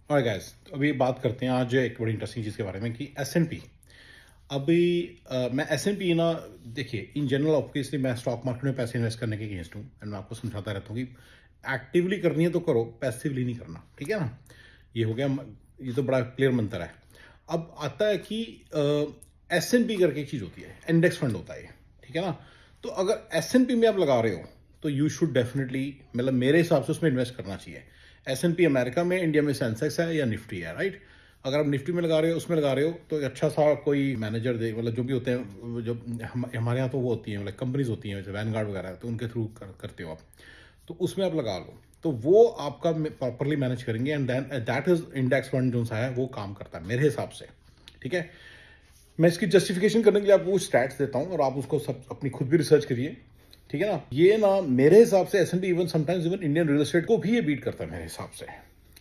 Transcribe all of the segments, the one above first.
और गाइस अभी बात करते हैं आज एक बड़ी इंटरेस्टिंग चीज़ के बारे में कि एस.एन.पी. अभी मैं एस.एन.पी. ना, देखिए इन जनरल ऑब्वियसली मैं स्टॉक मार्केट में पैसे इन्वेस्ट करने के अगेंस्ट हूँ एंड मैं आपको समझाता रहता हूँ कि एक्टिवली करनी है तो करो, पैसिवली नहीं करना, ठीक है ना। ये हो गया, ये तो बड़ा क्लियर मंत्र है। अब आता है कि एस.एन.पी. करके एक चीज़ होती है, इंडेक्स फंड होता है, ठीक है ना। तो अगर एस.एन.पी. में आप लगा रहे हो तो यू शुड डेफिनेटली, मतलब मेरे हिसाब से उसमें इन्वेस्ट करना चाहिए। एस.एन.पी. अमेरिका में, इंडिया में सेंसेक्स है या निफ्टी है, राइट। अगर आप निफ्टी में लगा रहे हो, उसमें लगा रहे हो, तो एक अच्छा सा कोई मैनेजर दे, मतलब जो भी होते हैं, जो हमारे यहाँ तो वो होती हैं, मतलब कंपनीज होती हैं जैसे वैनगार्ड वगैरह, तो उनके थ्रू करते हो आप, तो उसमें आप लगा लो, तो वो आपका प्रॉपरली मैनेज करेंगे and then that is index fund जो सा है वो काम करता है मेरे हिसाब से, ठीक है। मैं इसकी जस्टिफिकेशन करने के लिए आपको स्टैट्स देता हूँ और आप उसको सब अपनी खुद भी रिसर्च करिए, ठीक है ना। ये ना मेरे हिसाब से S and P. Even sometimes even Indian real estate को भी ये बीट करता है मेरे हिसाब से,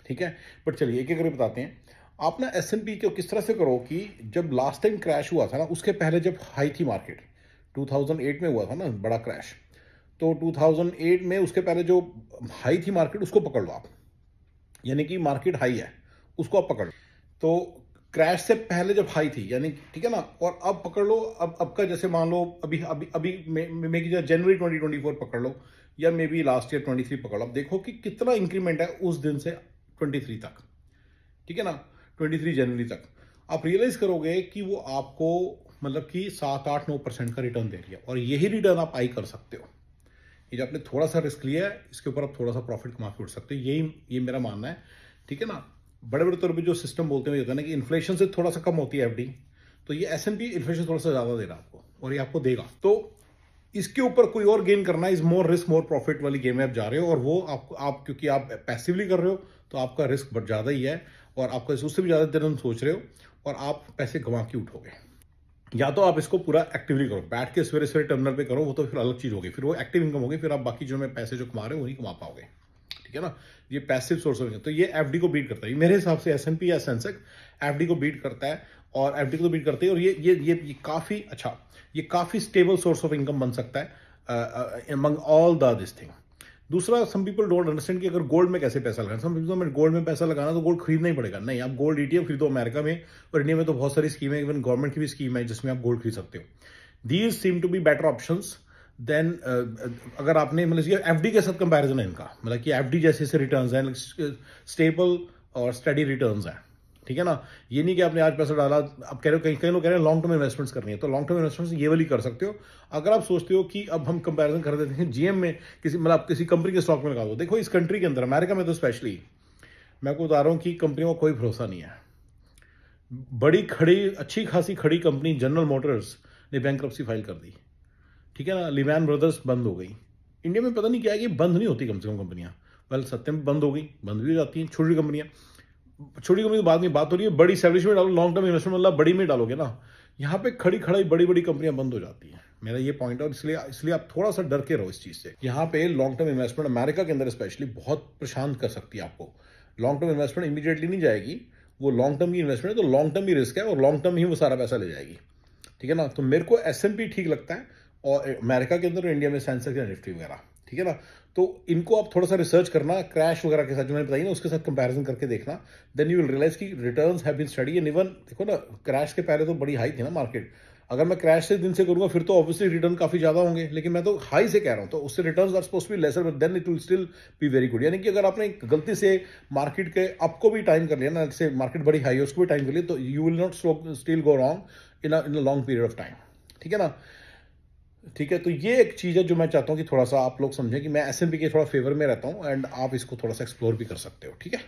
ठीक है। बट चलिए एक एक करके बताते हैं। आप ना एस.एन.पी. को किस तरह से करो कि जब लास्ट टाइम क्रैश हुआ था ना, उसके पहले जब हाई थी मार्केट, 2008 में हुआ था ना बड़ा क्रैश, तो 2008 में उसके पहले जो हाई थी मार्केट उसको पकड़ लो आप, यानी कि मार्केट हाई है उसको आप पकड़ लो। तो क्रैश से पहले जब हाई थी, यानी ठीक है ना, और अब पकड़ लो, अब का जैसे मान लो अभी अभी अभी मे की जनवरी 2024 पकड़ लो, या मे बी लास्ट ईयर 23 पकड़ लो। अब देखो कि कितना इंक्रीमेंट है उस दिन से 23 तक, ठीक है ना, 23 जनवरी तक। आप रियलाइज करोगे कि वो आपको मतलब कि 7-8-9% का रिटर्न दे रही है, और यही रिटर्न आप आई कर सकते हो। ये जो आपने थोड़ा सा रिस्क लिया है, इसके ऊपर आप थोड़ा सा प्रॉफिट कमा के उठ सकते हो, ये मेरा मानना है, ठीक है ना। बड़े बड़े तौर पे जो सिस्टम बोलते हैं होता है ना कि इन्फ्लेशन से थोड़ा सा कम होती है एफडी, तो ये एस.एन.पी. इन्फ्लेशन थोड़ा सा ज्यादा दे रहा है आपको, और ये आपको देगा। तो इसके ऊपर कोई और गेन करना is more risk more profit वाली गेम में आप जा रहे हो, और वो आप क्योंकि आप पैसिवली कर रहे हो तो आपका रिस्क बहुत ज्यादा ही है, और आपका उससे भी ज्यादा देर सोच रहे हो, और आप पैसे गंवा के उठोगे। या तो आप इसको पूरा एक्टिवली करो, बैठ के सवेरे सवेरे टर्मिनल पे करो, वो तो फिर अलग चीज होगी, फिर वो एक्टिव इनकम होगी, फिर आप बाकी जो में पैसे जो कमा रहे हो वही कमा पाओगे, ठीक है ना। ये पैसिव सोर्स ऑफ इनकम, तो ये एफडी को बीट करता है मेरे हिसाब से। एस.एन.पी. या सेंसेक्स एफडी को बीट करता है, और एफडी को तो बीट करते हैं, और ये काफी अच्छा, ये काफी स्टेबल सोर्स ऑफ इनकम बन सकता है among all the this thing. दूसरा, सम पीपल डोंट अंडरस्टैंड कि अगर गोल्ड में कैसे पैसा लगाना। सम पीपल में गोल्ड में पैसा लगाना तो गोल्ड खरीदना ही पड़ेगा। नहीं, आप गोल्ड ईटीएफ खरीदो अमेरिका में, और इंडिया में तो बहुत सारी स्कीम है, इवन गवर्नमेंट की भी स्कीम है जिसमें आप गोल्ड खरीद सकते हो। These seem to be better options than अगर आपने मतलब ये एफडी के साथ कंपैरिजन है इनका, मतलब कि एफडी जैसे से रिटर्न्स हैं, स्टेबल और स्टडी रिटर्न्स हैं, ठीक है ना। ये नहीं कि आपने आज पैसा डाला, आप कह रहे हो, कई कई लोग कह रहे हैं लॉन्ग टर्म इन्वेस्टमेंट्स करनी है, तो लॉन्ग टर्म इन्वेस्टमेंट्स ये वाली कर सकते हो। अगर आप सोचते हो कि अब हम कंपैरिजन कर देते हैं जीएम में, किसी मतलब किसी कंपनी के स्टॉक में लगा दो, देखो इस कंट्री के अंदर, अमेरिका में तो स्पेशली, मैं आपको बता रहा हूँ कि कंपनियों का कोई भरोसा नहीं है। बड़ी खड़ी, अच्छी खासी खड़ी कंपनी जनरल मोटर्स ने बैंकरप्सी फाइल कर दी, ठीक है ना। लिमैन ब्रदर्स बंद हो गई। इंडिया में पता नहीं क्या है कि बंद नहीं होती कम से कम कंपनियां, वेल सत्य में बंद हो गई, बंद भी हो जाती हैं छोटी कंपनियां। छोटी कंपनी की बात नहीं, बात हो रही है बड़ी एस्टैब्लिश में डालो, लॉन्ग टर्म इन्वेस्टमेंट मतलब बड़ी में डालोगे ना, यहाँ पे खड़ी खड़ी बड़ी बड़ी कंपनियां बंद हो जाती हैं, मेरा ये पॉइंट है। और इसलिए आप थोड़ा सा डर के रहो इस चीज से। यहाँ पे लॉन्ग टर्म इन्वेस्टमेंट अमेरिका के अंदर स्पेशली बहुत परेशान कर सकती है आपको। लॉन्ग टर्म इन्वेस्टमेंट इमीडिएटली नहीं जाएगी, वो लॉन्ग टर्म की इन्वेस्टमेंट है, तो लॉन्ग टर्म ही रिस्क है, और लॉन्ग टर्म ही वो सारा पैसा ले जाएगी, ठीक है ना। तो मेरे को एस.एन.पी. ठीक लगता है, और अमेरिका के अंदर, इंडिया में सेंसेक्स या निफ्टी वगैरह, ठीक है ना। तो इनको आप थोड़ा सा रिसर्च करना, क्रैश वगैरह के साथ जो मैंने बताई ना उसके साथ कंपैरिजन करके देखना, देन यू विल रियलाइज की returns have been study. And even देखो ना, क्रैश के पहले तो बड़ी हाई थी ना मार्केट, अगर मैं क्रैश से दिन से करूंगा फिर तो ऑब्वियसली रिटर्न काफी ज्यादा होंगे, लेकिन मैं तो हाई से कह रहा हूं, तो उससे returns are supposed to be lesser, but then it will still be very good. यानी कि अगर आपने गलती से मार्केट के अप को भी टाइम कर लिया ना, जैसे मार्केट बड़ी हाई है उसको भी टाइम कर लिया, तो you will not still go wrong in a long period of time, ठीक है ना। ठीक है, तो ये एक चीज है जो मैं चाहता हूं कि थोड़ा सा आप लोग समझें कि मैं एस.एन.पी. के थोड़ा फेवर में रहता हूं, एंड आप इसको थोड़ा सा एक्सप्लोर भी कर सकते हो, ठीक है।